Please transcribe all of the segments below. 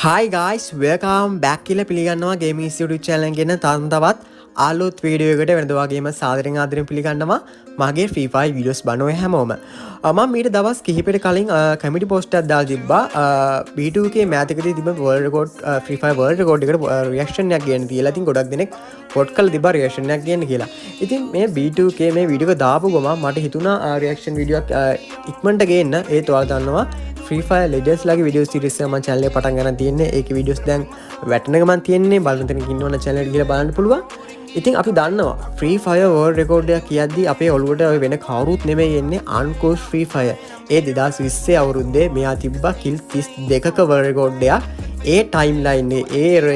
Hi guys, welcome back කියලා පිළිගන්නවා Gaming Institute channel එකෙන් තවත් අලුත් වීඩියෝ එකකට වෙනද වගේම සාදරයෙන් ආදරයෙන් පිළිගන්නවා මගේ Free Fire videos බලන හැමෝම. මම ඊට දවස් කිහිපයකට කලින් කමිටි පෝස්ට් එකක් දාලා තිබ්බා B2K මෑතකදී තිබ්බ world record Free Fire world record එකට reaction එකක් ගන්න තියලා ඉතින් ගොඩක් දෙනෙක් vote කරලා තිබ්බා reaction එකක් ගන්න කියලා. ඉතින් මේ B2K මේ වීඩියෝ එක දාපු ගමන් මට හිතුණා reaction වීඩියෝ එකක් ඉක්මනට ගේන්න. ඒත් ඔයාලා දන්නවා Free Fire Legends ලගේ video series එක මම channel එක පටන් ගන්න තියෙන්නේ. ඒකේ videos දැන් වැටෙන ගමන් තියෙන්නේ. බලන්න තැනක ඉන්නවනම් channel එකට ගිහලා බලන්න පුළුවන්. ඉතින් අපි දන්නවා Free Fire world record එක කියද්දි අපේ ඔළුවට ඔය වෙන කවුරුත් නෙමෙයි එන්නේ Ankush Free Fire. ඒ 2020 අවුරුද්දේ මෙයා තිබ්බා kill 32ක world record එකක්. ඒ ටයිම්ලයින්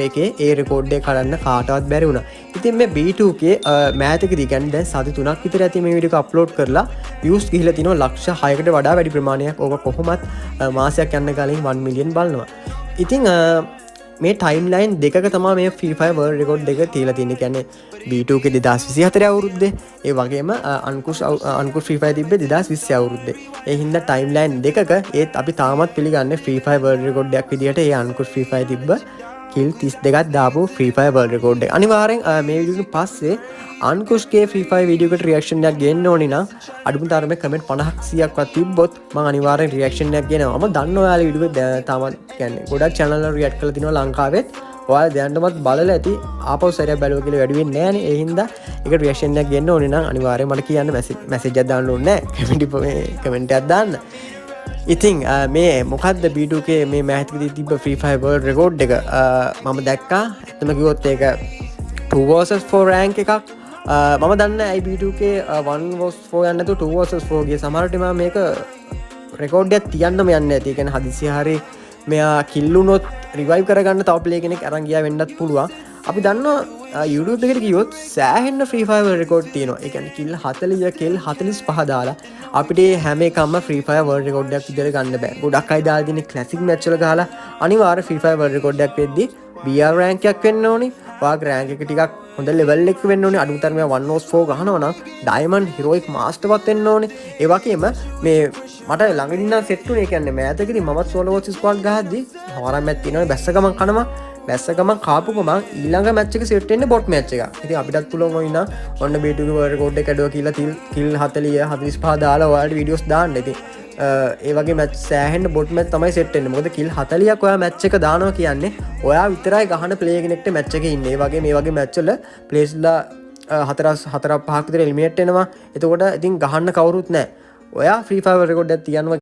එකේ ඒ රෙකෝඩ් එක කඩන්න කාටවත් බැරි වුණා. ඉතින් මේ B2K මෑතකදී කියන්නේ දැන් සති 3ක් විතර ඇති මේ වීඩියෝ එක අප්ලෝඩ් කරලා views ගිහිලා තිනවා ලක්ෂ 6කට වඩා වැඩි ප්‍රමාණයක්. ඕක කොහොමත් මාසයක් යන්න කලින් 1 මිලියන් බලනවා. ඉතින් මේ ටයිම්ලයින් දෙකක තමයි මේ Free Fire world record දෙක තියලා තියෙන්නේ. කියන්නේ B2K 2024 අවුරුද්දේ ඒ වගේම අන්කුෂ් Free Fire තිබ්බේ 2020 අවුරුද්දේ. ඒ හින්දා ටයිම්ලයින් දෙකක ඒත් අපි තාමත් පිළිගන්නේ Free Fire world record එකක් විදිහට ඒ අන්කුෂ් Free Fire තිබ්බ kill 32ක් දාපු Free Fire world record එක. අනිවාර්යෙන් මේ වීඩියෝ එකෙන් පස්සේ අන්කුෂ්ගේ Free Fire වීඩියෝ එකට රියැක්ෂන් එකක් ගේන්න ඕනේ නම් අඩුම තරමේ කමෙන්ට් 50ක් 100ක් වත් තිබ්බොත් මම අනිවාර්යෙන් රියැක්ෂන් එකක් ගේනවා. මම දන්නවා ඔයාලා වීඩියෝ එක තාමත් කියන්නේ ගොඩක් channel වල රියැක්ට් කරලා තිනවා ලංකාවෙත්. ඔයාලා දැනටමත් බලලා ඇති ආපහු සැරයක් බැලුවා කියලා වැඩි වෙන්නේ නැහැ නේ. ඒ හින්දා ඒකට රියැක්ෂන් එකක් ගේන්න ඕනේ නම් අනිවාර්යෙන් මට කියන්න මැසේජ් එකක් දාන්න ඕනේ නැහැ. කමෙන්ට් එකක් දාන්න. ඉතින් මේ මොකක්ද B2K මේ මෑතකදී තිබ්බ Free Fire world record එක මම දැක්කා. ඇත්තම කිව්වොත් ඒක 2 vs 4 rank එකක්. මම දන්න ඇයි B2K 1 vs 4 යන්නේ නැතුව 2 vs 4 ගියේ. සමහරට මම මේක රෙකෝඩ් එකක් තියන්නම යන්නේ නැති. ඒ කියන්නේ හදිසිය හරි මෙයා කිල් වුණොත් රිවයිව් කරගන්න තව ප්ලේ කෙනෙක් අරන් ගියා වෙන්නත් පුළුවන්. අපි දන්නවා YouTube එකට ගියොත් සෑහෙන්න Free Fire world record තියෙනවා. ඒ කියන්නේ kill 40 kill 45 දාලා අපිට හැම එකම Free Fire world record එකක් විදිහට ගන්න බෑ. ගොඩක් අය දාලා තියෙන classic match වල ගහලා අනිවාර්ය Free Fire world record එකක් වෙද්දී BR rank එකක් වෙන්න ඕනේ. ඔයාගේ rank එක ටිකක් හොඳ level එකක වෙන්න ඕනේ. අඩුම තරමේ 1 vs 4 ගහනවා නම් diamond heroic master වත් වෙන්න ඕනේ. ඒ වගේම මේ මට ළඟදී නම් සෙට් වුණේ කියන්නේ මෑතකදී මමත් solo vs squad ගහද්දී හවරක් මැච් තියෙනවා. බැස්ස ගමන් කනවා. බැස්ස ගමන් කාපු ගමන් ඊළඟ මැච් එක සෙට් වෙන්නේ bot match එකක්. ඉතින් අපිටත් පුළුවන් වුණා ඔන්න B2K world record එක කැඩුවා කියලා kill 40 45 දාලා ඔයාලට videos දාන්න. ඉතින් ඒ වගේ මැච් සෑහෙන්න bot match තමයි සෙට් වෙන්නේ. මොකද kill 40ක් ඔයා මැච් එක දානවා කියන්නේ ඔයා විතරයි ගහන ප්ලේ කෙනෙක්ට මැච් එකේ ඉන්නේ. ඒ වගේ මේ වගේ මැච් වල ප්ලේස්ලා 4 5ක් විතර එලිමිනේට් වෙනවා. එතකොට ඉතින් ගහන්න කවුරුත් නැහැ. ඔයා Free Fire record එකක් තියනවා